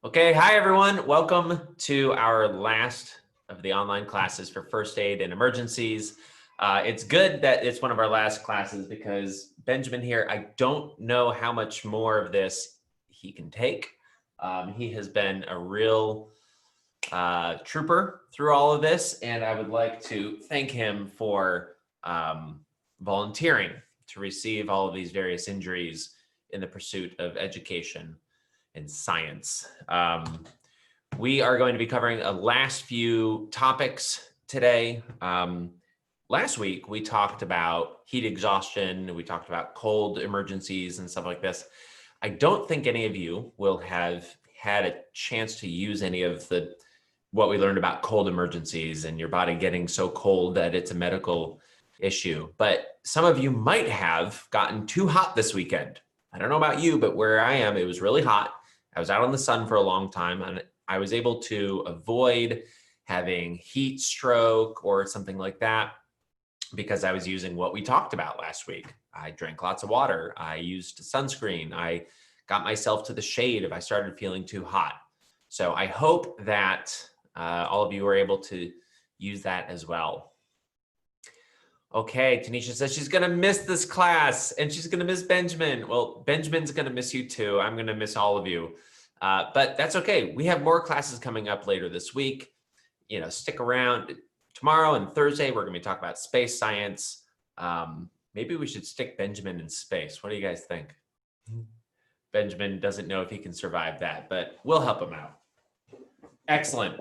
Okay, hi everyone. Welcome to our last of the online classes for first aid and emergencies. It's good that it's one of our last classes because Benjamin here, I don't know how much more of this he can take. He has been a real trooper through all of this, and I would like to thank him for volunteering to receive all of these various injuries in the pursuit of education and science. We are going to be covering a last few topics today. Last week, we talked about heat exhaustion. We talked about cold emergencies and stuff like this. I don't think any of you will have had a chance to use any of what we learned about cold emergencies and your body getting so cold that it's a medical issue. But some of you might have gotten too hot this weekend. I don't know about you, but where I am, it was really hot. I was out in the sun for a long time, and I was able to avoid having heat stroke or something like that because I was using what we talked about last week. I drank lots of water. I used sunscreen. I got myself to the shade if I started feeling too hot. So I hope that all of you were able to use that as well. Okay, Tanisha says she's gonna miss this class and she's gonna miss Benjamin. Well, Benjamin's gonna miss you too. I'm gonna miss all of you, but that's okay. We have more classes coming up later this week. You know, stick around. Tomorrow and Thursday, we're gonna be talking about space science. Maybe we should stick Benjamin in space. What do you guys think? Benjamin doesn't know if he can survive that, but we'll help him out. Excellent.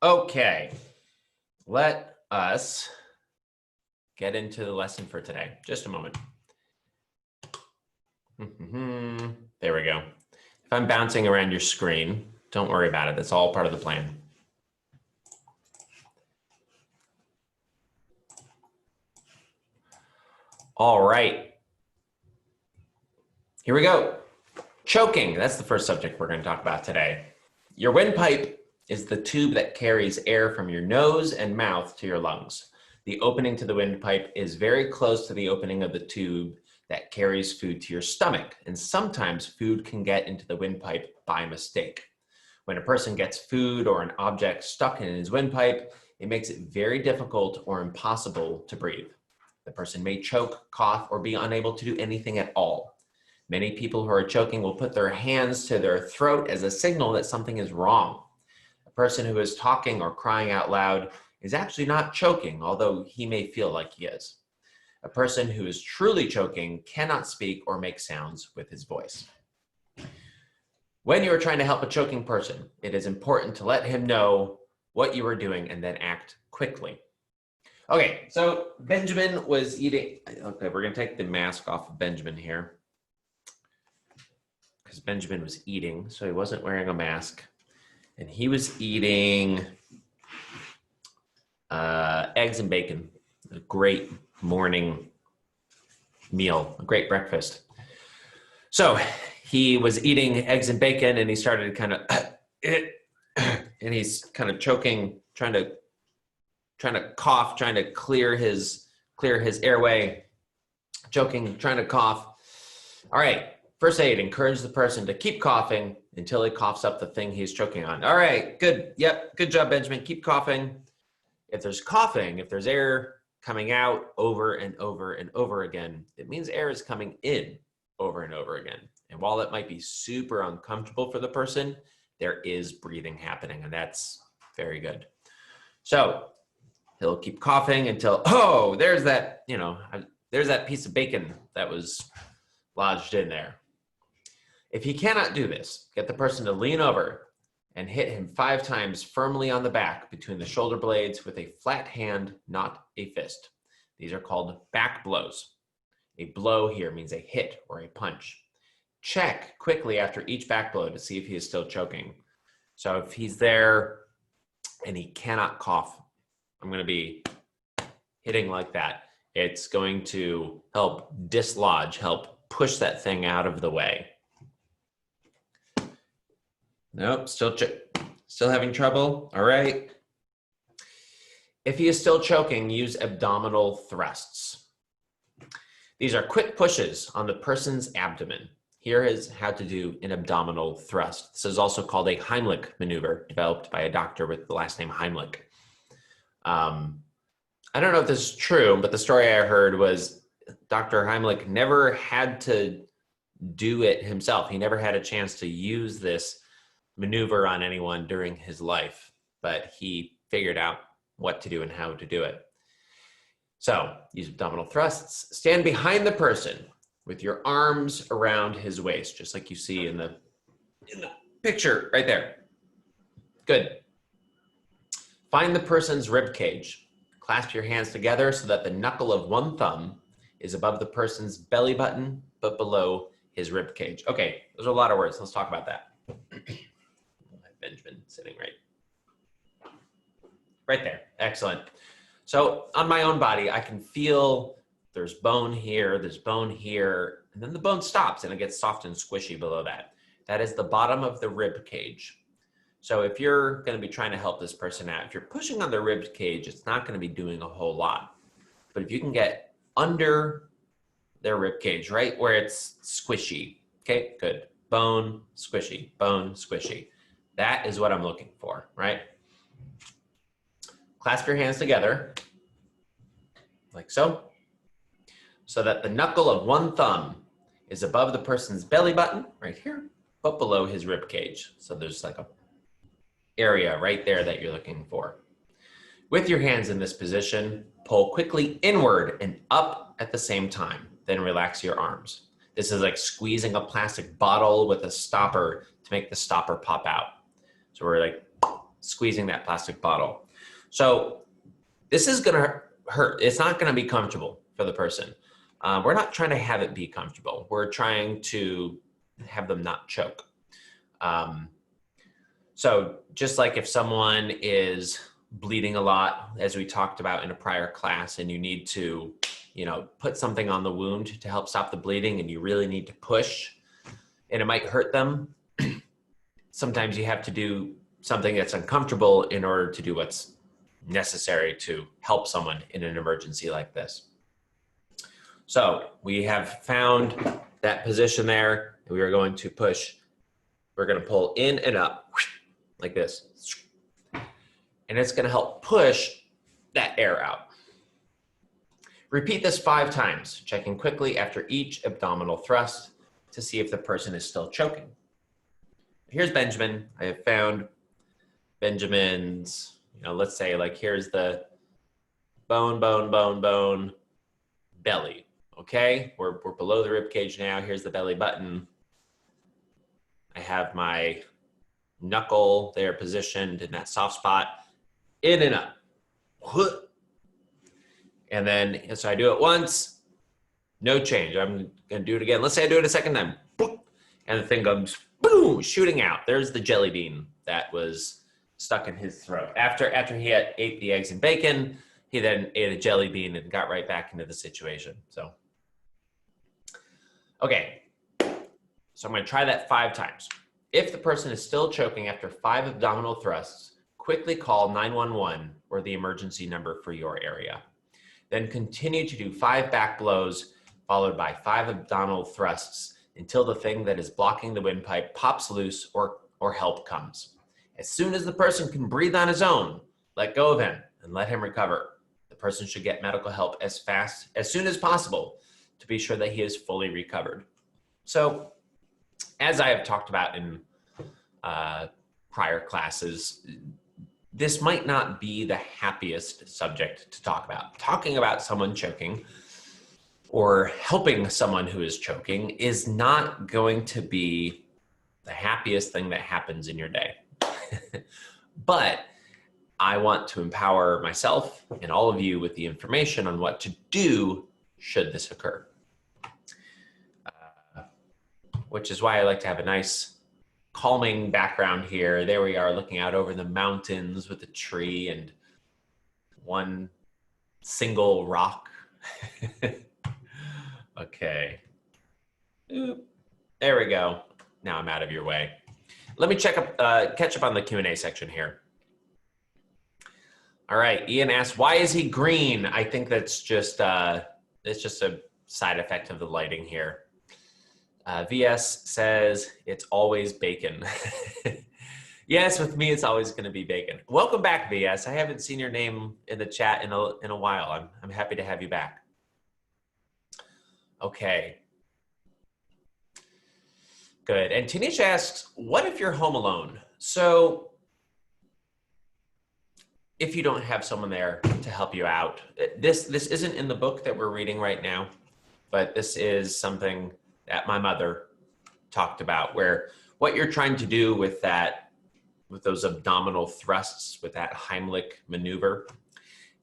Okay, let us get into the lesson for today. Just a moment. There we go. If I'm bouncing around your screen, don't worry about it. That's all part of the plan. All right. Here we go. Choking. That's the first subject we're going to talk about today. Your windpipe is the tube that carries air from your nose and mouth to your lungs. The opening to the windpipe is very close to the opening of the tube that carries food to your stomach, and sometimes food can get into the windpipe by mistake. When a person gets food or an object stuck in his windpipe, it makes it very difficult or impossible to breathe. The person may choke, cough, or be unable to do anything at all. Many people who are choking will put their hands to their throat as a signal that something is wrong. A person who is talking or crying out loud is actually not choking, although he may feel like he is. A person who is truly choking cannot speak or make sounds with his voice. When you are trying to help a choking person, it is important to let him know what you are doing and then act quickly. Okay, so Benjamin was eating. Okay, we're going to take the mask off of Benjamin here because Benjamin was eating, so he wasn't wearing a mask. And he was eating eggs and bacon, a great morning meal, a great breakfast. So he was eating eggs and bacon and he started kind of, and he's kind of choking, trying to cough, trying to clear his airway, choking, trying to cough. All right, first aid, encourage the person to keep coughing until he coughs up the thing he's choking on. All right, good. Yep, good job, Benjamin. Keep coughing. If there's coughing, if there's air coming out over and over and over again, it means air is coming in over and over again. And while it might be super uncomfortable for the person, there is breathing happening, and that's very good. So he'll keep coughing until, oh, there's that, there's that piece of bacon that was lodged in there. If he cannot do this, get the person to lean over and hit him 5 times firmly on the back between the shoulder blades with a flat hand, not a fist. These are called back blows. A blow here means a hit or a punch. Check quickly after each back blow to see if he is still choking. So if he's there and he cannot cough, I'm going to be hitting like that. It's going to help dislodge, help push that thing out of the way. Nope, still having trouble. All right. If he is still choking, use abdominal thrusts. These are quick pushes on the person's abdomen. here is how to do an abdominal thrust. This is also called a Heimlich maneuver, developed by a doctor with the last name Heimlich. I don't know if this is true, but the story I heard was Dr. Heimlich never had to do it himself. He never had a chance to use this maneuver on anyone during his life, but he figured out what to do and how to do it. So use abdominal thrusts. Stand behind the person with your arms around his waist, just like you see in the picture right there. Good. Find the person's rib cage. Clasp your hands together so that the knuckle of one thumb is above the person's belly button, but below his rib cage. Okay, those are a lot of words. Let's talk about that. Benjamin sitting right there. Excellent. So on my own body, I can feel there's bone here, and then the bone stops and it gets soft and squishy below that. That is the bottom of the rib cage. So if you're going to be trying to help this person out, if you're pushing on the rib cage, it's not going to be doing a whole lot. But if you can get under their rib cage, right where it's squishy, okay, good. Bone, squishy, bone, squishy. That is what I'm looking for, right? Clasp your hands together, like so that the knuckle of one thumb is above the person's belly button, right here, but below his rib cage. So there's like a area right there that you're looking for. With your hands in this position, pull quickly inward and up at the same time, then relax your arms. This is like squeezing a plastic bottle with a stopper to make the stopper pop out. So we're like squeezing that plastic bottle. So this is gonna hurt. It's not gonna be comfortable for the person. We're not trying to have it be comfortable. We're trying to have them not choke. So just like if someone is bleeding a lot, as we talked about in a prior class, and you need to, put something on the wound to help stop the bleeding, and you really need to push, and it might hurt them. Sometimes you have to do something that's uncomfortable in order to do what's necessary to help someone in an emergency like this. So we have found that position there, and we are going to push. We're going to pull in and up like this. And it's going to help push that air out. Repeat this 5 times, checking quickly after each abdominal thrust to see if the person is still choking. Here's Benjamin. I have found Benjamin's, let's say like here's the bone, belly. Okay, we're below the rib cage now. Here's the belly button. I have my knuckle there positioned in that soft spot, in and up. And then, so I do it once, no change. I'm gonna do it again. Let's say I do it a second time, and the thing goes boom, shooting out. There's the jelly bean that was stuck in his throat. After he had ate the eggs and bacon, he then ate a jelly bean and got right back into the situation. So, okay, so I'm gonna try that 5 times. If the person is still choking after 5 abdominal thrusts, quickly call 911 or the emergency number for your area. Then continue to do 5 back blows, followed by 5 abdominal thrusts until the thing that is blocking the windpipe pops loose or help comes. As soon as the person can breathe on his own, let go of him and let him recover. The person should get medical help as soon as possible to be sure that he is fully recovered. So, as I have talked about in prior classes, this might not be the happiest subject to talk about. Talking about someone choking or helping someone who is choking is not going to be the happiest thing that happens in your day. But I want to empower myself and all of you with the information on what to do should this occur. Which is why I like to have a nice calming background here. There we are looking out over the mountains with a tree and one single rock. Okay. Oop. There we go. Now I'm out of your way. Let me catch up on the Q&A section here. All right, Ian asks, why is he green? I think that's just it's just a side effect of the lighting here. VS says it's always bacon. Yes, with me, it's always going to be bacon. Welcome back, VS. I haven't seen your name in the chat in a while. I'm happy to have you back. Okay. Good. And Tanisha asks, what if you're home alone? So if you don't have someone there to help you out, this isn't in the book that we're reading right now, but this is something that my mother talked about, where what you're trying to do with those abdominal thrusts, with that Heimlich maneuver,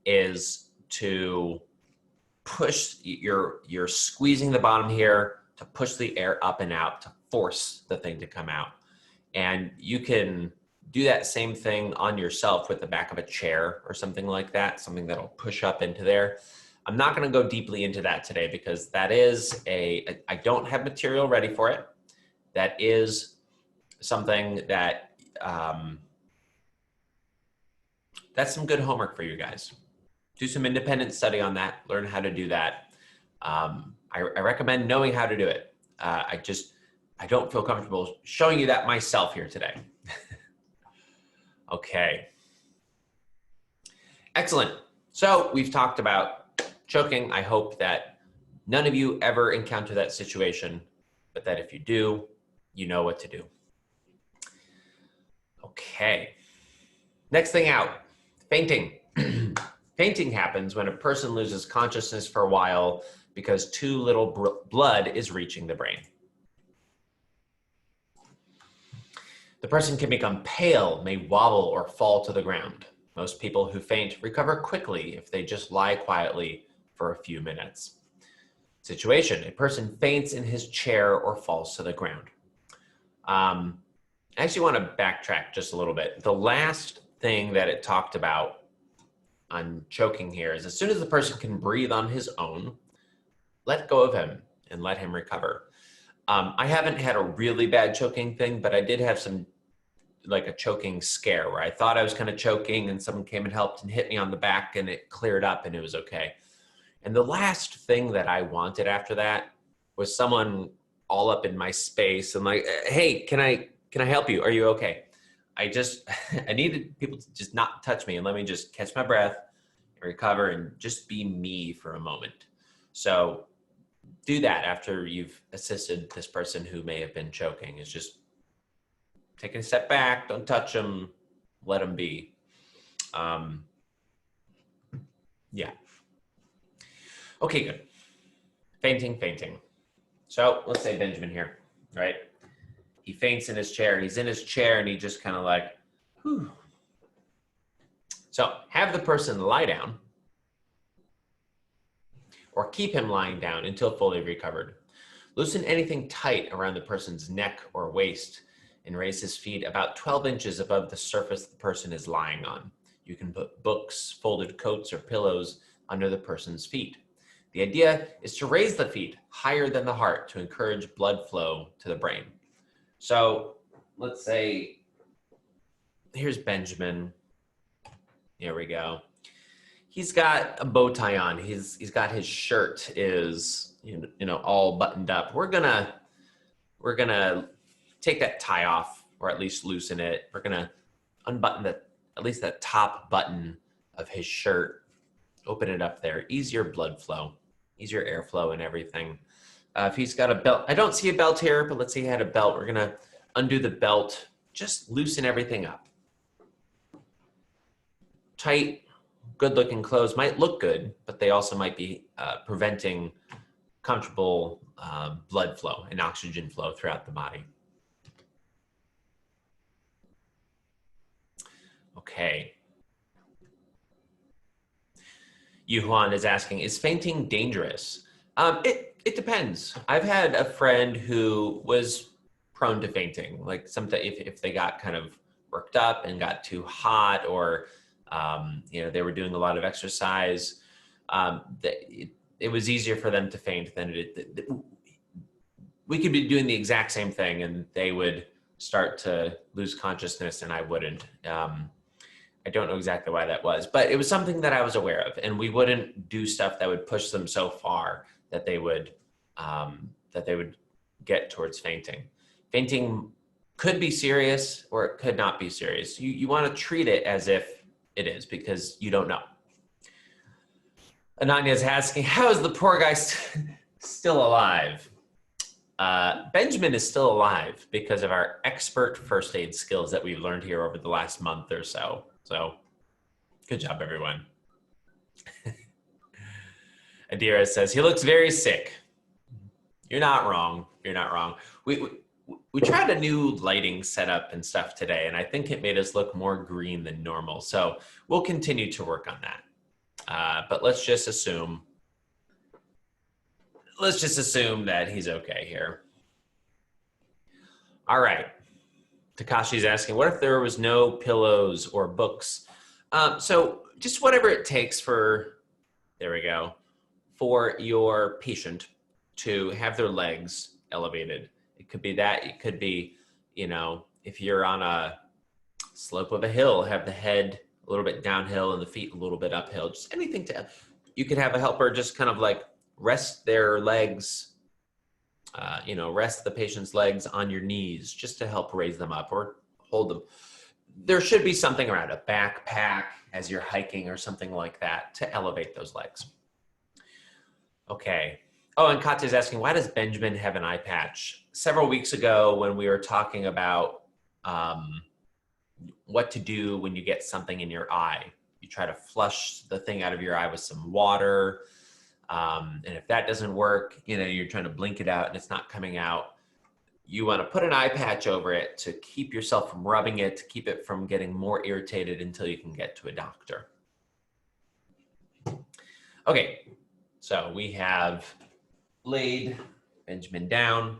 is to push, you're squeezing the bottom here to push the air up and out, to force the thing to come out. And you can do that same thing on yourself with the back of a chair or something like that, something that'll push up into there. I'm not going to go deeply into that today because that is I don't have material ready for it. That is something that, that's some good homework for you guys. Do some independent study on that, learn how to do that. I recommend knowing how to do it. I don't feel comfortable showing you that myself here today. Okay. Excellent. So we've talked about choking. I hope that none of you ever encounter that situation, but that if you do, you know what to do. Okay. Next thing out, fainting. Fainting happens when a person loses consciousness for a while because too little blood is reaching the brain. The person can become pale, may wobble, or fall to the ground. Most people who faint recover quickly if they just lie quietly for a few minutes. Situation: a person faints in his chair or falls to the ground. I actually want to backtrack just a little bit. The last thing that it talked about on choking here is as soon as the person can breathe on his own, let go of him and let him recover. I haven't had a really bad choking thing, but I did have like a choking scare where I thought I was kind of choking and someone came and helped and hit me on the back and it cleared up and it was okay. And the last thing that I wanted after that was someone all up in my space and like, hey, can I help you? Are you okay? I needed people to just not touch me and let me just catch my breath and recover and just be me for a moment. So do that after you've assisted this person who may have been choking, is just taking a step back, don't touch them, let them be. Yeah. Okay, good. Fainting. So let's say Benjamin here, right? He faints in his chair. He's in his chair and he just kind of like, whew. So have the person lie down or keep him lying down until fully recovered. Loosen anything tight around the person's neck or waist and raise his feet about 12 inches above the surface the person is lying on. You can put books, folded coats, or pillows under the person's feet. The idea is to raise the feet higher than the heart to encourage blood flow to the brain. So let's say, here's Benjamin. Here we go. He's got a bow tie on. He's got his shirt is, all buttoned up. We're gonna take that tie off, or at least loosen it. We're gonna unbutton at least that top button of his shirt. Open it up there. Easier blood flow, easier airflow and everything. If he's got a belt, I don't see a belt here, but let's say he had a belt. We're gonna undo the belt, just loosen everything up. Tight, good looking clothes might look good, but they also might be preventing comfortable blood flow and oxygen flow throughout the body. Okay. Yuhuan is asking, is fainting dangerous? It depends. I've had a friend who was prone to fainting, like sometimes if they got kind of worked up and got too hot, or they were doing a lot of exercise, it was easier for them to faint than we could be doing the exact same thing and they would start to lose consciousness and I wouldn't. I don't know exactly why that was, but it was something that I was aware of, and we wouldn't do stuff that would push them so far that they would get towards fainting. Fainting could be serious or it could not be serious. You want to treat it as if it is because you don't know. Ananya is asking, how is the poor guy still alive? Benjamin is still alive because of our expert first aid skills that we've learned here over the last month or so. So good job, everyone. Adira says, he looks very sick. You're not wrong. You're not wrong. We tried a new lighting setup and stuff today, and I think it made us look more green than normal. So we'll continue to work on that. But let's just assume that he's okay here. All right. Takashi's asking, what if there was no pillows or books? So just whatever it takes for, there we go, for your patient to have their legs elevated. It could be that, it could be, you know, if you're on a slope of a hill, have the head a little bit downhill and the feet a little bit uphill, just anything you could have a helper just kind of like rest their legs, rest the patient's legs on your knees just to help raise them up or hold them. There should be something around a backpack as you're hiking or something like that to elevate those legs. Okay. Oh, and Katya's asking, why does Benjamin have an eye patch? Several weeks ago when we were talking about what to do when you get something in your eye, you try to flush the thing out of your eye with some water. And if that doesn't work, you're trying to blink it out and it's not coming out. You want to put an eye patch over it to keep yourself from rubbing it, to keep it from getting more irritated until you can get to a doctor. Okay, so we have laid Benjamin down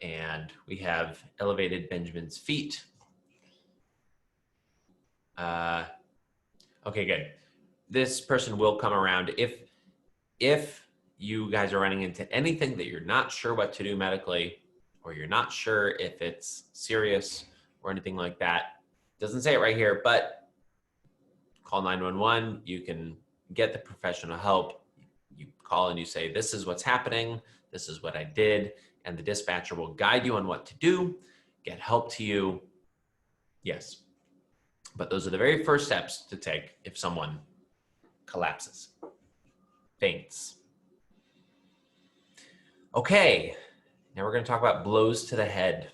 and we have elevated Benjamin's feet. Okay, good. This person will come around. If you guys are running into anything that you're not sure what to do medically, or you're not sure if it's serious or anything like that, doesn't say it right here, but call 911. You can get the professional help. You call and you say, this is what's happening. This is what I did. And the dispatcher will guide you on what to do, get help to you. Yes. But those are the very first steps to take if someone collapses, faints. Okay, now we're going to talk about blows to the head.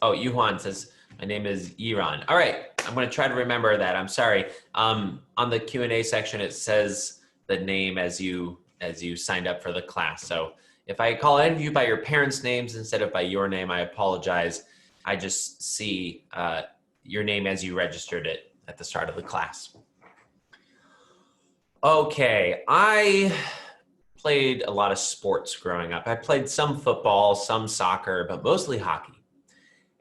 Oh, Yuhan says, my name is Iran. All right, I'm going to try to remember that. I'm sorry. On the Q&A section, it says the name as you signed up for the class. So if I call any of you by your parents' names instead of by your name, I apologize. I just see your name as you registered it at the start of the class. Okay, I played a lot of sports growing up. I played some football, some soccer, but mostly hockey.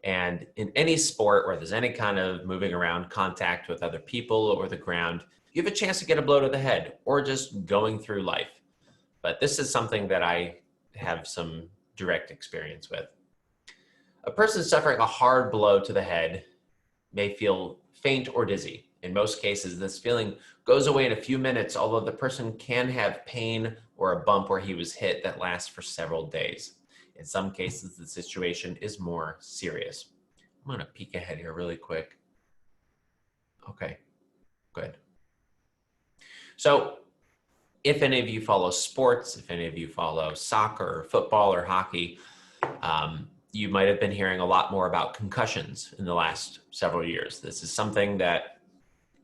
And in any sport where there's any kind of moving around, contact with other people or the ground, you have a chance to get a blow to the head or just going through life. But this is something that I have some direct experience with. A person suffering a hard blow to the head may feel faint or dizzy. In most cases, this feeling goes away in a few minutes, although the person can have pain or a bump where he was hit that lasts for several days. In some cases, the situation is more serious. I'm going to peek ahead here really quick. Okay, good. So if any of you follow sports, if any of you follow soccer, or football, or hockey, you might have been hearing a lot more about concussions in the last several years. This is something that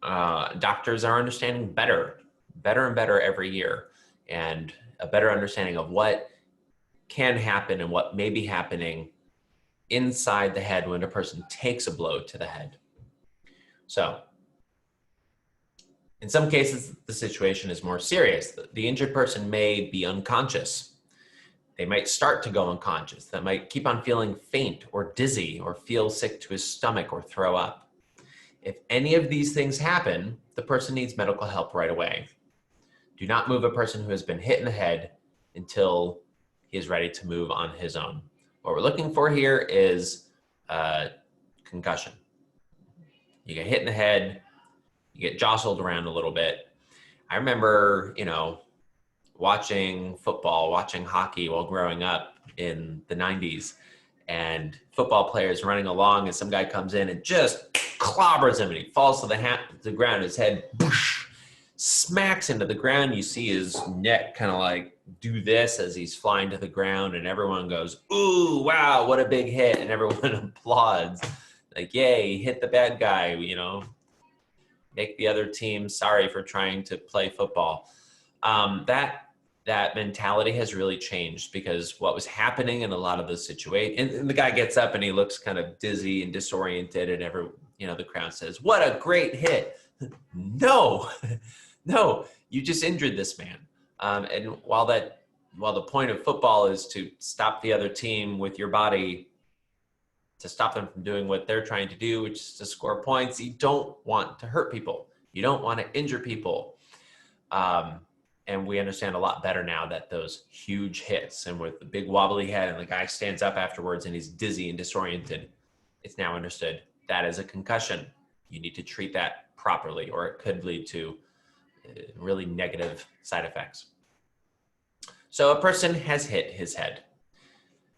doctors are understanding better and better every year, and a better understanding of what can happen and what may be happening inside the head when a person takes a blow to the head. So in some cases, the situation is more serious. The injured person may be unconscious. They might start to go unconscious. They might keep on feeling faint or dizzy or feel sick to his stomach or throw up. If any of these things happen, the person needs medical help right away. Do not move a person who has been hit in the head until he is ready to move on his own. What we're looking for here is concussion. You get hit in the head, you get jostled around a little bit. I remember, watching football, watching hockey while growing up in the 90s, and football players running along, and some guy comes in and just clobbers him, and he falls to the ground. His head whoosh, smacks into the ground. You see his neck kind of like do this as he's flying to the ground, and everyone goes, "Ooh, wow, what a big hit!" And everyone applauds, like, "Yay, hit the bad guy!" You know, make the other team sorry for trying to play football. That mentality has really changed, because what was happening in a lot of the situations, and the guy gets up and he looks kind of dizzy and disoriented, and the crowd says, "What a great hit!" No, no, you just injured this man. And while the point of football is to stop the other team with your body, to stop them from doing what they're trying to do, which is to score points, you don't want to hurt people. You don't want to injure people. And we understand a lot better now that those huge hits, and with the big wobbly head, and the guy stands up afterwards and he's dizzy and disoriented, it's now understood that is a concussion. You need to treat that properly, or it could lead to really negative side effects. So a person has hit his head.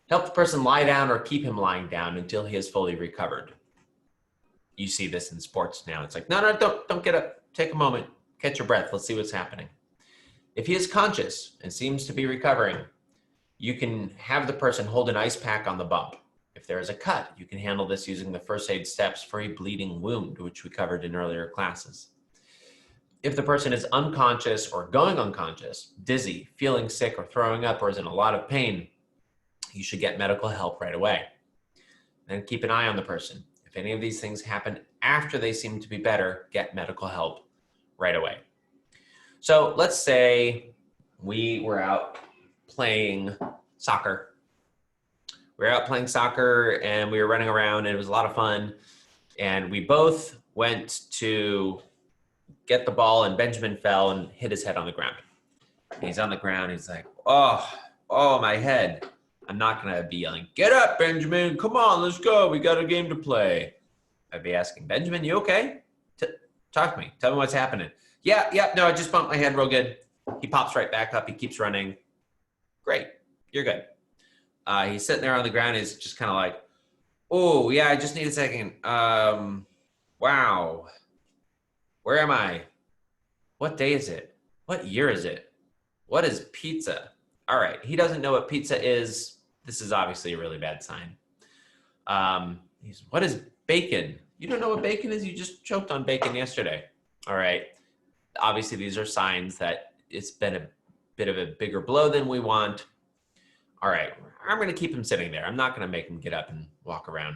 Help the person lie down or keep him lying down until he is fully recovered. You see this in sports now. It's like, no, don't get up. Take a moment. Catch your breath. Let's see what's happening. If he is conscious and seems to be recovering, you can have the person hold an ice pack on the bump. If there is a cut, you can handle this using the first aid steps for a bleeding wound, which we covered in earlier classes. If the person is unconscious or going unconscious, dizzy, feeling sick or throwing up, or is in a lot of pain, you should get medical help right away. Then keep an eye on the person. If any of these things happen after they seem to be better, get medical help right away. So let's say we were out playing soccer. We were out playing soccer and we were running around, and it was a lot of fun. And we both went to get the ball, and Benjamin fell and hit his head on the ground. He's on the ground. He's like, oh, my head. I'm not going to be yelling, "Get up, Benjamin. Come on, let's go. We got a game to play." I'd be asking, "Benjamin, you okay? Talk to me. Tell me what's happening." Yeah, no, I just bumped my head real good. He pops right back up. He keeps running. Great. You're good. He's sitting there on the ground. He's just kind of like, "Oh, yeah, I just need a second. Wow. Where am I? What day is it? What year is it? What is pizza?" All right. He doesn't know what pizza is. This is obviously a really bad sign. What is bacon? You don't know what bacon is? You just choked on bacon yesterday. All right. Obviously, these are signs that it's been a bit of a bigger blow than we want. All right. I'm going to keep him sitting there. I'm not going to make him get up and walk around.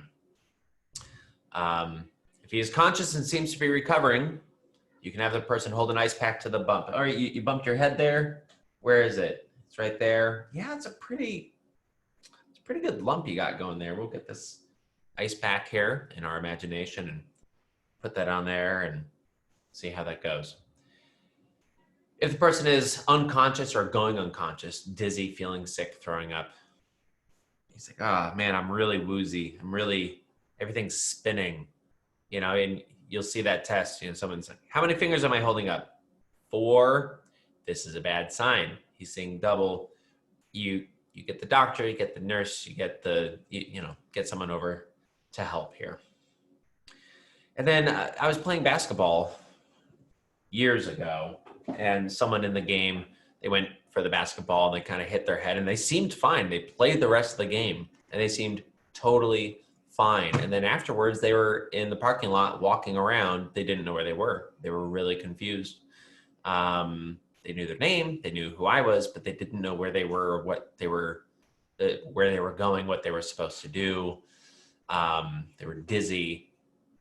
If he is conscious and seems to be recovering, you can have the person hold an ice pack to the bump. All right. You bumped your head there. Where is it? It's right there. Yeah, it's a pretty good lump you got going there. We'll get this ice pack here in our imagination and put that on there and see how that goes. If the person is unconscious or going unconscious, dizzy, feeling sick, throwing up, he's like, "Oh man, I'm really woozy. Everything's spinning." And you'll see that test. Someone's like, "How many fingers am I holding up?" 4. This is a bad sign. He's seeing double. You get the doctor, you get the nurse, you get get someone over to help here. And then I was playing basketball years ago, and someone in the game, they went for the basketball and they kind of hit their head, and they seemed fine. They played the rest of the game and they seemed totally fine. And then afterwards they were in the parking lot walking around. They didn't know where they were. They were really confused. They knew their name, they knew who I was, but they didn't know where they were, where they were going, what they were supposed to do. They were dizzy.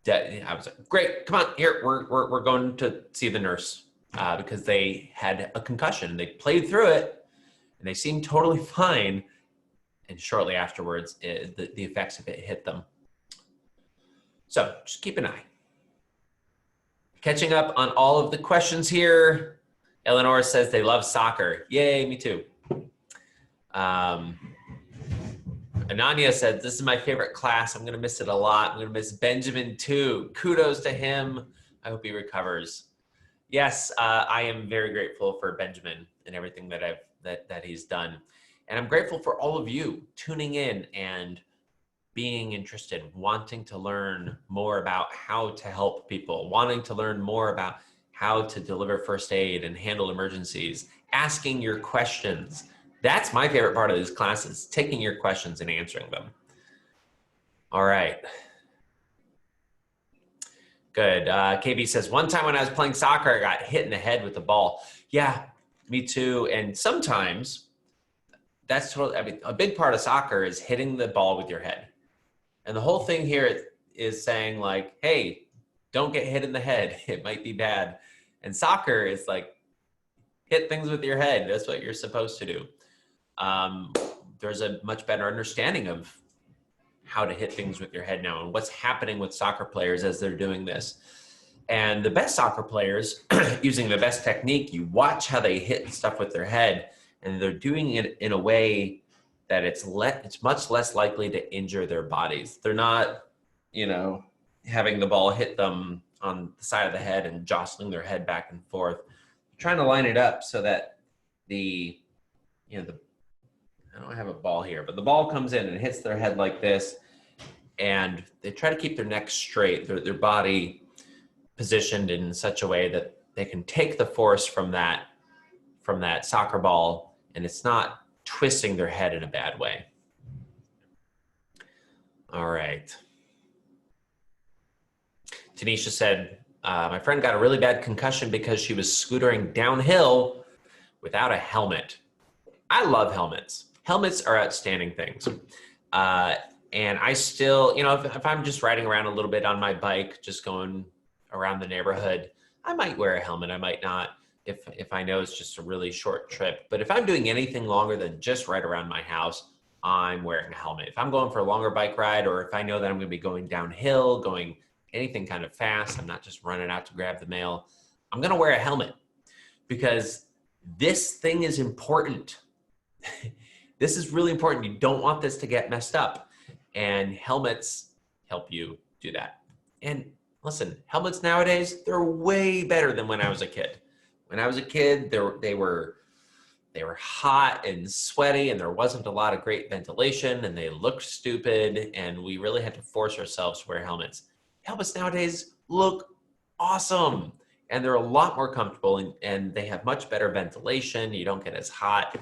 I was like, "Great, come on, here, we're going to see the nurse," because they had a concussion. They played through it, and they seemed totally fine. And shortly afterwards, the effects of it hit them. So just keep an eye. Catching up on all of the questions here. Eleanor says they love soccer. Yay, me too. Ananya said, "This is my favorite class. I'm going to miss it a lot. I'm going to miss Benjamin too. Kudos to him. I hope he recovers." Yes, I am very grateful for Benjamin and everything that he's done. And I'm grateful for all of you tuning in and being interested, wanting to learn more about how to help people, wanting to learn more about how to deliver first aid and handle emergencies, asking your questions. That's my favorite part of these classes, taking your questions and answering them. All right. Good. KB says, one time when I was playing soccer, I got hit in the head with the ball. Yeah, me too. And sometimes that's totally, I mean, a big part of soccer is hitting the ball with your head. And the whole thing here is saying like, hey, don't get hit in the head. It might be bad. And soccer is like, hit things with your head. That's what you're supposed to do. There's a much better understanding of how to hit things with your head now and what's happening with soccer players as they're doing this. And the best soccer players, using the best technique, you watch how they hit stuff with their head, and they're doing it in a way that it's much less likely to injure their bodies. They're not, having the ball hit them on the side of the head and jostling their head back and forth. They're trying to line it up so that I don't have a ball here, but the ball comes in and hits their head like this, and they try to keep their neck straight, their body positioned in such a way that they can take the force from that soccer ball, and it's not twisting their head in a bad way. All right. Tanisha said, my friend got a really bad concussion because she was scootering downhill without a helmet. I love helmets. Helmets are outstanding things. And I still, if I'm just riding around a little bit on my bike, just going around the neighborhood, I might wear a helmet. I might not if I know it's just a really short trip. But if I'm doing anything longer than just right around my house, I'm wearing a helmet. If I'm going for a longer bike ride, or if I know that I'm going to be going downhill, going anything kind of fast, I'm not just running out to grab the mail, I'm going to wear a helmet because this thing is important. This is really important. You don't want this to get messed up. And helmets help you do that. And listen, helmets nowadays, they're way better than when I was a kid. When I was a kid, they were hot and sweaty, and there wasn't a lot of great ventilation, and they looked stupid, and we really had to force ourselves to wear helmets. Helmets nowadays look awesome, and they're a lot more comfortable, and they have much better ventilation. You don't get as hot.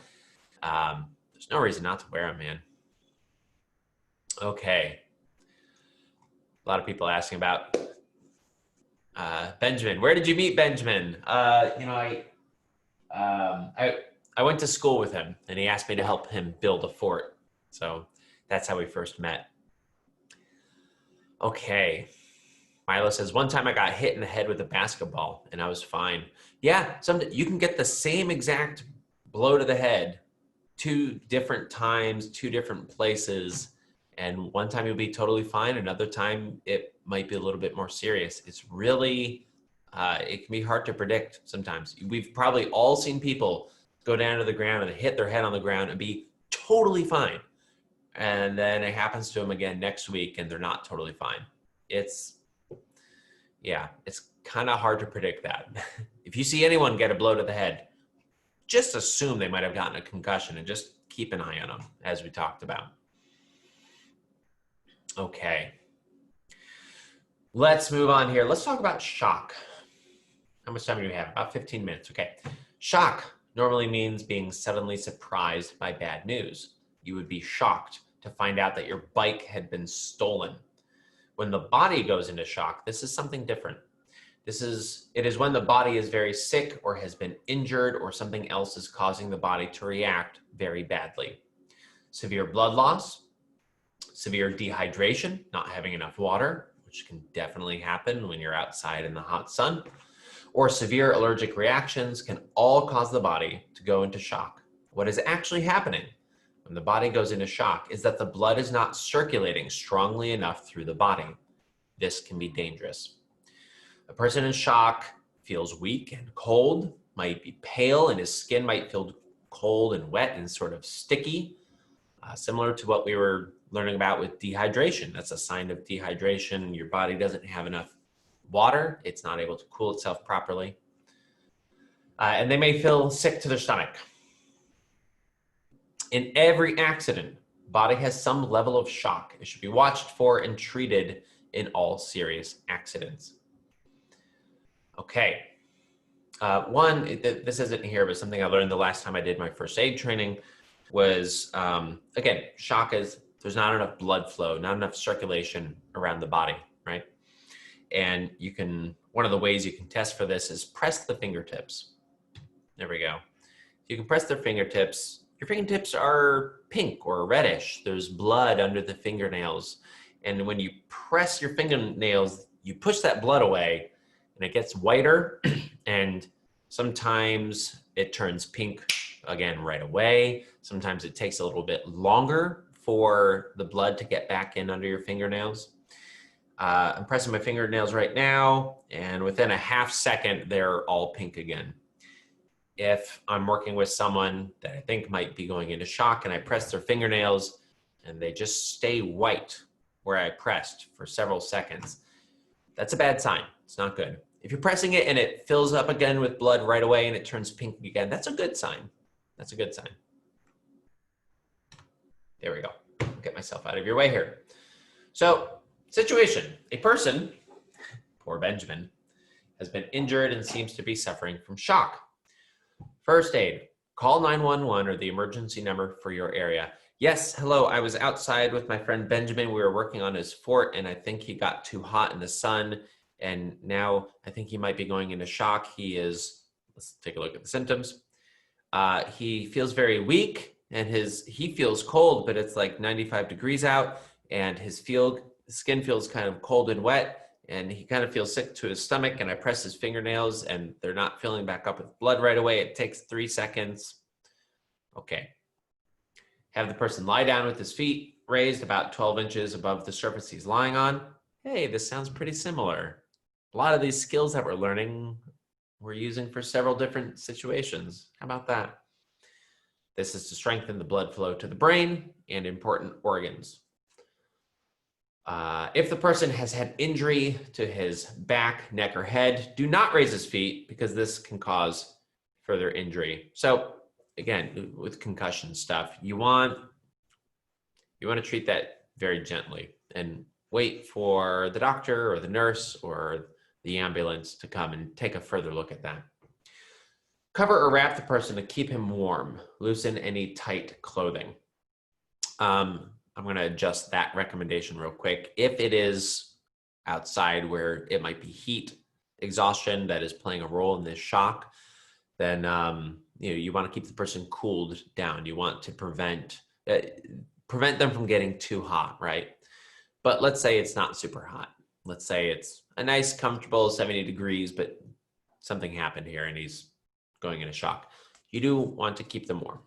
There's no reason not to wear them, man. Okay. A lot of people asking about Benjamin. Where did you meet Benjamin? I went to school with him, and he asked me to help him build a fort. So that's how we first met. Okay. Milo says, one time I got hit in the head with a basketball, and I was fine. Yeah, you can get the same exact blow to the head 2 different times, 2 different places. And one time you'll be totally fine. Another time it might be a little bit more serious. It's really, it can be hard to predict sometimes. We've probably all seen people go down to the ground and hit their head on the ground and be totally fine. And then it happens to them again next week and they're not totally fine. It's kind of hard to predict that. If you see anyone get a blow to the head, just assume they might have gotten a concussion and just keep an eye on them, as we talked about. Okay. Let's move on here. Let's talk about shock. How much time do we have? About 15 minutes. Okay. Shock normally means being suddenly surprised by bad news. You would be shocked to find out that your bike had been stolen. When the body goes into shock, this is something different. It is when the body is very sick or has been injured or something else is causing the body to react very badly. Severe blood loss, severe dehydration, not having enough water, which can definitely happen when you're outside in the hot sun, or severe allergic reactions can all cause the body to go into shock. What is actually happening when the body goes into shock is that the blood is not circulating strongly enough through the body. This can be dangerous. A person in shock feels weak and cold, might be pale, and his skin might feel cold and wet and sort of sticky, similar to what we were learning about with dehydration. That's a sign of dehydration. Your body doesn't have enough water. It's not able to cool itself properly. And they may feel sick to their stomach. In every accident, body has some level of shock. It should be watched for and treated in all serious accidents. Okay. This isn't here, but something I learned the last time I did my first aid training was, again, shock is there's not enough blood flow, not enough circulation around the body, right? And one of the ways you can test for this is press the fingertips. There we go. You can press their fingertips. Your fingertips are pink or reddish. There's blood under the fingernails. And when you press your fingernails, you push that blood away and it gets whiter. And sometimes it turns pink again right away. Sometimes it takes a little bit longer for the blood to get back in under your fingernails. I'm pressing my fingernails right now, and within a half second, they're all pink again. If I'm working with someone that I think might be going into shock and I press their fingernails and they just stay white where I pressed for several seconds, that's a bad sign. It's not good. If you're pressing it and it fills up again with blood right away and it turns pink again, that's a good sign. That's a good sign. There we go. Get myself out of your way here. So, situation. A person, poor Benjamin, has been injured and seems to be suffering from shock. First aid. Call 911 or the emergency number for your area. Yes, hello. I was outside with my friend Benjamin. We were working on his fort, and I think he got too hot in the sun. And now I think he might be going into shock. Let's take a look at the symptoms. He feels very weak, and he feels cold, but it's like 95 degrees out, and his skin feels kind of cold and wet, and he kind of feels sick to his stomach, and I press his fingernails, and they're not filling back up with blood right away. It takes 3 seconds. Okay. Have the person lie down with his feet raised about 12 inches above the surface he's lying on. Hey, this sounds pretty similar. A lot of these skills that we're learning, we're using for several different situations. How about that? This is to strengthen the blood flow to the brain and important organs. If the person has had injury to his back, neck, or head, do not raise his feet because this can cause further injury. So again, with concussion stuff, you want to treat that very gently and wait for the doctor or the nurse or the ambulance to come and take a further look at that. Cover or wrap the person to keep him warm. Loosen any tight clothing. I'm going to adjust that recommendation real quick. If it is outside where it might be heat exhaustion that is playing a role in this shock, then you want to keep the person cooled down. You want to prevent them from getting too hot, right? But let's say it's not super hot. Let's say it's a nice, comfortable 70 degrees, but something happened here and he's going into shock. You do want to keep them warm.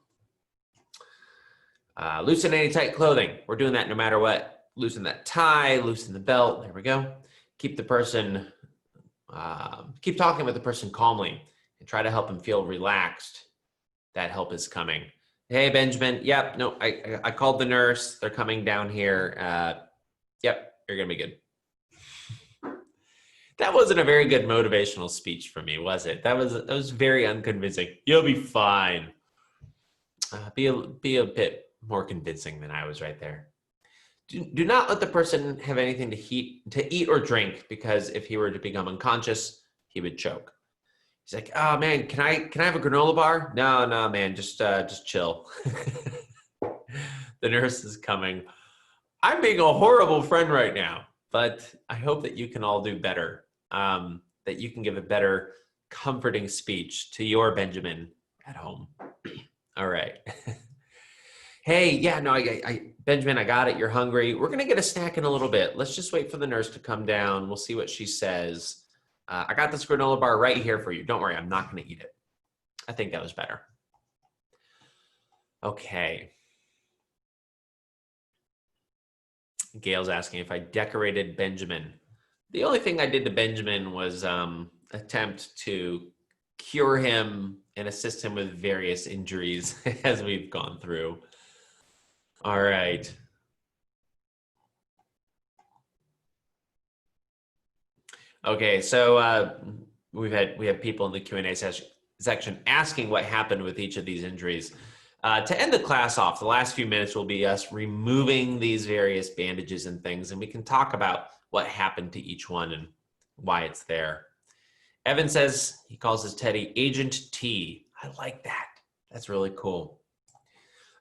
Loosen any tight clothing. We're doing that no matter what. Loosen that tie, loosen the belt. There we go. Keep talking with the person calmly and try to help him feel relaxed. That help is coming. Hey, Benjamin. Yep. No, I called the nurse. They're coming down here. Yep. You're going to be good. That wasn't a very good motivational speech for me, was it? That was very unconvincing. You'll be fine. Be a bit more convincing than I was right there. Do not let the person have anything to eat or drink, because if he were to become unconscious, he would choke. He's like, oh man, can I have a granola bar? No, man, just chill. The nurse is coming. I'm being a horrible friend right now, but I hope that you can all do better. That you can give a better comforting speech to your Benjamin at home. All right. Hey, yeah, no, Benjamin, I got it. You're hungry. We're going to get a snack in a little bit. Let's just wait for the nurse to come down. We'll see what she says. I got this granola bar right here for you. Don't worry, I'm not going to eat it. I think that was better. Okay. Gail's asking if I decorated Benjamin. The only thing I did to Benjamin was attempt to cure him and assist him with various injuries as we've gone through. All right. Okay, so we have people in the Q&A section asking what happened with each of these injuries. To end the class off, the last few minutes will be us removing these various bandages and things, and we can talk about what happened to each one and why it's there. Evan says he calls his teddy Agent T. I like that. That's really cool.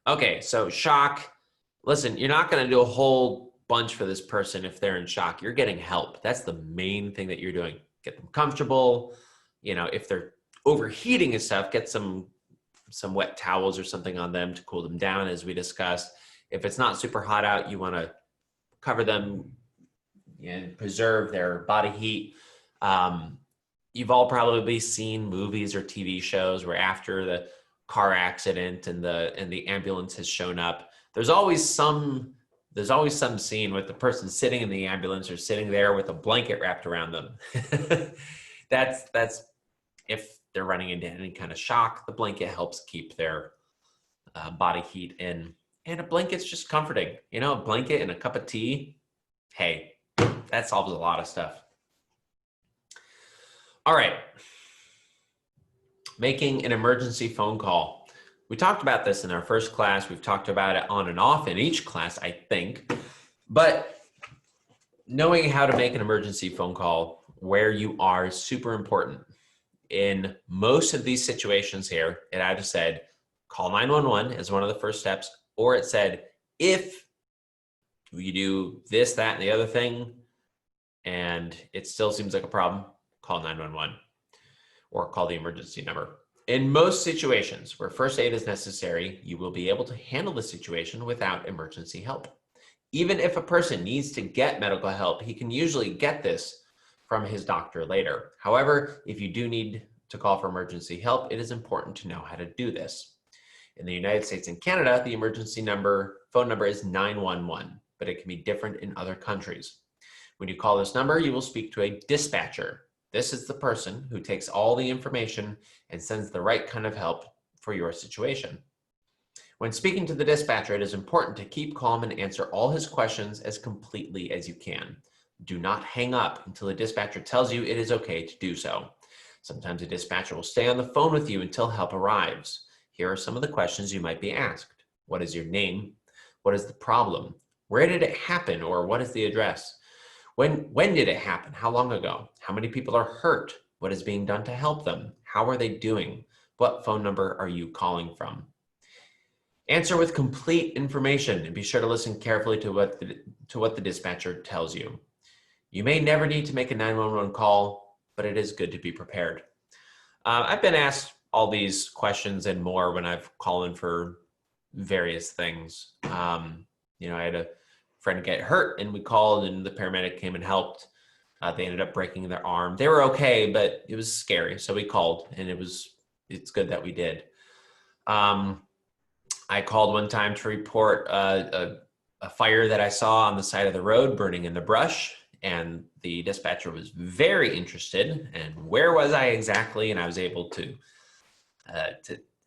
Okay, so shock. Listen, you're not going to do a whole bunch for this person if they're in shock. You're getting help. That's the main thing that you're doing. Get them comfortable. You know, if they're overheating and stuff, get some wet towels or something on them to cool them down, as we discussed. If it's not super hot out, you want to cover them and preserve their body heat. You've all probably seen movies or TV shows where after the car accident and the ambulance has shown up, there's always some scene with the person sitting in the ambulance or sitting there with a blanket wrapped around them. That's if they're running into any kind of shock, the blanket helps keep their body heat in. And a blanket's just comforting. You know, a blanket and a cup of tea, hey, that solves a lot of stuff. All right. Making an emergency phone call. We talked about this in our first class. We've talked about it on and off in each class, I think. But knowing how to make an emergency phone call where you are is super important. In most of these situations here, it either said, call 911 as one of the first steps, or it said, if you do this, that, and the other thing, and it still seems like a problem, call 911 or call the emergency number. In most situations where first aid is necessary, you will be able to handle the situation without emergency help. Even if a person needs to get medical help, he can usually get this from his doctor later. However, if you do need to call for emergency help, it is important to know how to do this. In the United States and Canada, the emergency phone number is 911, but it can be different in other countries. When you call this number, you will speak to a dispatcher. This is the person who takes all the information and sends the right kind of help for your situation. When speaking to the dispatcher, it is important to keep calm and answer all his questions as completely as you can. Do not hang up until the dispatcher tells you it is okay to do so. Sometimes a dispatcher will stay on the phone with you until help arrives. Here are some of the questions you might be asked. What is your name? What is the problem? Where did it happen, or what is the address? When did it happen? How long ago? How many people are hurt? What is being done to help them? How are they doing? What phone number are you calling from? Answer with complete information and be sure to listen carefully to what the dispatcher tells you. You may never need to make a 911 call, but it is good to be prepared. I've been asked all these questions and more when I've called in for various things. You know, I had a friend get hurt and we called and the paramedic came and helped. They ended up breaking their arm. They were okay, but it was scary. So we called and it's good that we did. I called one time to report a fire that I saw on the side of the road burning in the brush. And the dispatcher was very interested. And where was I exactly? And I was able to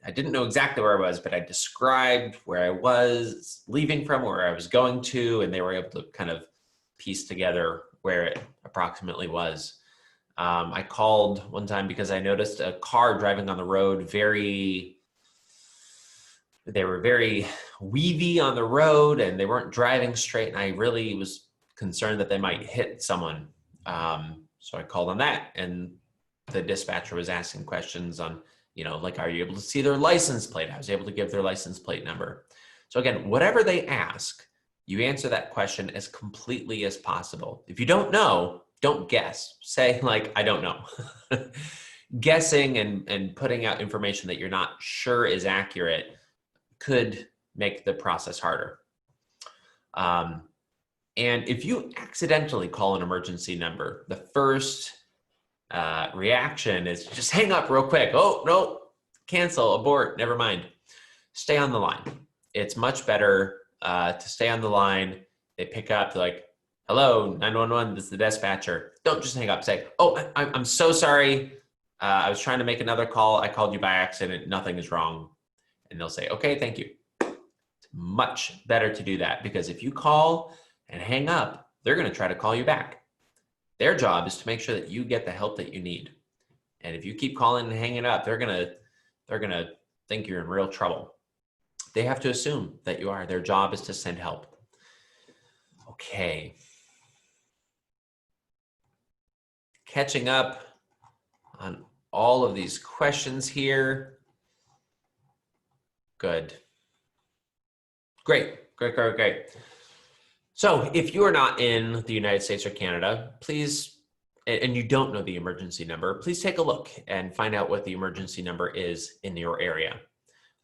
I didn't know exactly where I was, but I described where I was leaving from, where I was going to, and they were able to kind of piece together where it approximately was. I called one time because I noticed a car driving on the road. They were very weavy on the road and they weren't driving straight. And I really was concerned that they might hit someone. So I called on that, and the dispatcher was asking questions on, you know, like, are you able to see their license plate? I was able to give their license plate number. So again, whatever they ask, you answer that question as completely as possible. If you don't know, don't guess. Say like, I don't know. Guessing and putting out information that you're not sure is accurate could make the process harder. And if you accidentally call an emergency number, the first reaction is just hang up real quick. Oh, no, cancel, abort, never mind. Stay on the line. It's much better to stay on the line. They pick up, they're like, hello, 911, this is the dispatcher. Don't just hang up. Say, oh, I'm so sorry. I was trying to make another call. I called you by accident. Nothing is wrong. And they'll say, okay, thank you. It's much better to do that, because if you call and hang up, they're going to try to call you back. Their job is to make sure that you get the help that you need. And if you keep calling and hanging up, they're gonna think you're in real trouble. They have to assume that you are. Their job is to send help. Okay. Catching up on all of these questions here. Good. Great. So if you are not in the United States or Canada, please, and you don't know the emergency number, please take a look and find out what the emergency number is in your area.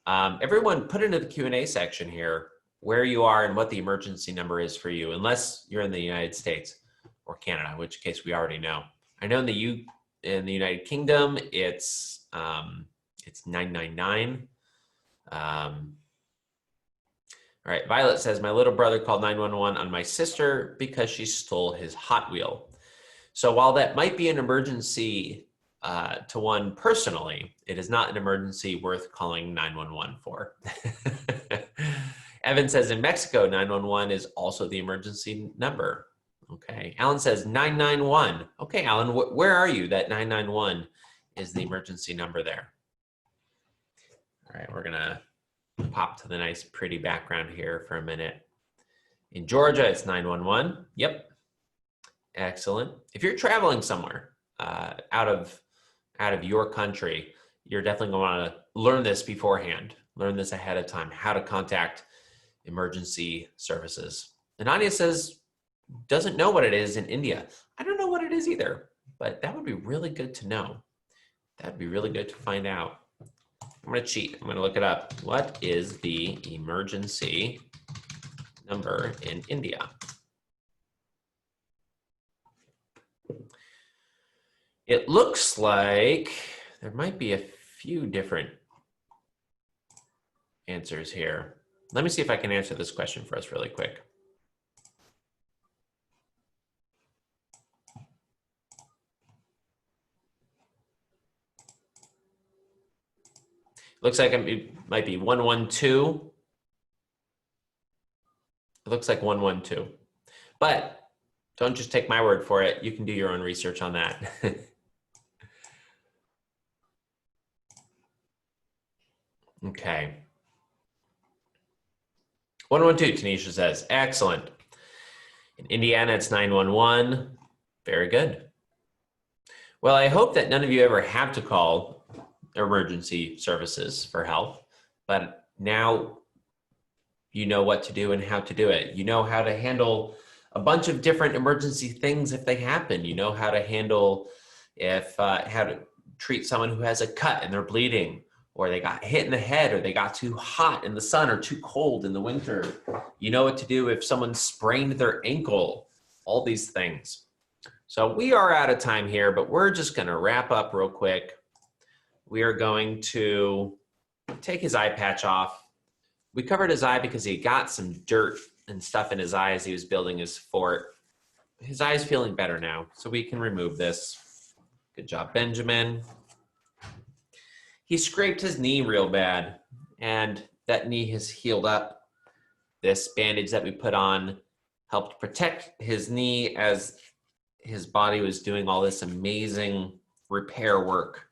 Everyone put into the Q&A section here where you are and what the emergency number is for you, unless you're in the United States or Canada, in which case we already know. I know in the United Kingdom, it's 999. All right, Violet says, my little brother called 911 on my sister because she stole his Hot Wheel. So while that might be an emergency to one personally, it is not an emergency worth calling 911 for. Evan says, in Mexico, 911 is also the emergency number. Okay, Alan says 991. Okay, Alan, where are you? That 991 is the emergency number there. All right, we're gonna pop to the nice pretty background here for a minute. In Georgia, it's 911. Yep, excellent. If you're traveling somewhere out of your country, you're definitely gonna wanna learn this beforehand, learn this ahead of time, how to contact emergency services. And Anya says, doesn't know what it is in India. I don't know what it is either, but that would be really good to know. That'd be really good to find out. I'm gonna cheat, I'm gonna look it up. What is the emergency number in India? It looks like there might be a few different answers here. Let me see if I can answer this question for us really quick. Looks like it might be 112. It looks like 112. But don't just take my word for it. You can do your own research on that. Okay. 112, Tanisha says. Excellent. In Indiana, it's 911. Very good. Well, I hope that none of you ever have to call emergency services for help, but now you know what to do and how to do it. You know how to handle a bunch of different emergency things if they happen. You know how to handle how to treat someone who has a cut and they're bleeding, or they got hit in the head, or they got too hot in the sun or too cold in the winter. You know what to do if someone sprained their ankle, all these things. So we are out of time here, but we're just gonna wrap up real quick. We are going to take his eye patch off. We covered his eye because he got some dirt and stuff in his eye as he was building his fort. His eye is feeling better now, so we can remove this. Good job, Benjamin. He scraped his knee real bad, and that knee has healed up. This bandage that we put on helped protect his knee as his body was doing all this amazing repair work.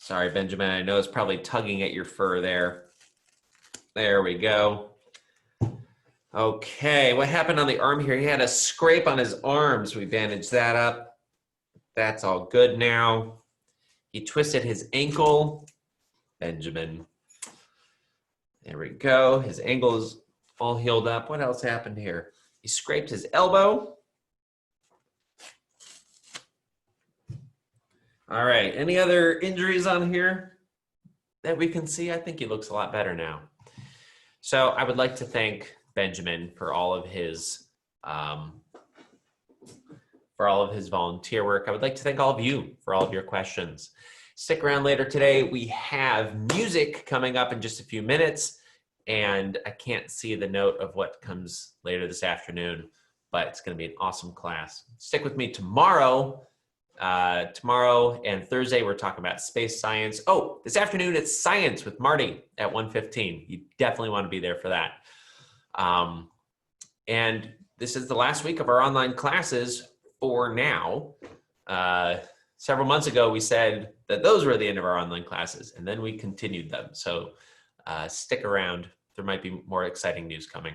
Sorry, Benjamin, I know it's probably tugging at your fur there. There we go. Okay, what happened on the arm here? He had a scrape on his arms. We bandaged that up. That's all good now. He twisted his ankle. Benjamin. There we go. His ankle is all healed up. What else happened here? He scraped his elbow. All right, any other injuries on here that we can see? I think he looks a lot better now. So I would like to thank Benjamin for all of his volunteer work. I would like to thank all of you for all of your questions. Stick around later today. We have music coming up in just a few minutes, and I can't see the note of what comes later this afternoon, but it's going to be an awesome class. Stick with me tomorrow. Tomorrow and Thursday, we're talking about space science. Oh, this afternoon, it's science with Marty at 1:15. You definitely want to be there for that. And this is the last week of our online classes for now. several months ago, we said that those were the end of our online classes, and then we continued them. So stick around. There might be more exciting news coming.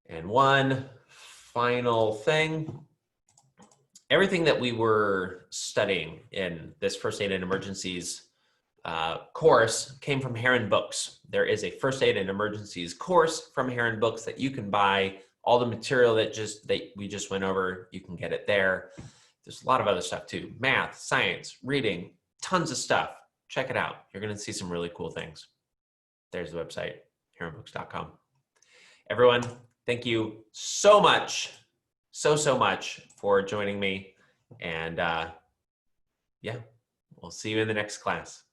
And one final thing, everything that we were studying in this First Aid and Emergencies course came from Heron Books. There is a First Aid and Emergencies course from Heron Books that you can buy. All the material that we just went over, you can get it there. There's a lot of other stuff too. Math, science, reading, tons of stuff. Check it out. You're going to see some really cool things. There's the website, heronbooks.com. Everyone, thank you so much, so much for joining me. And yeah, we'll see you in the next class.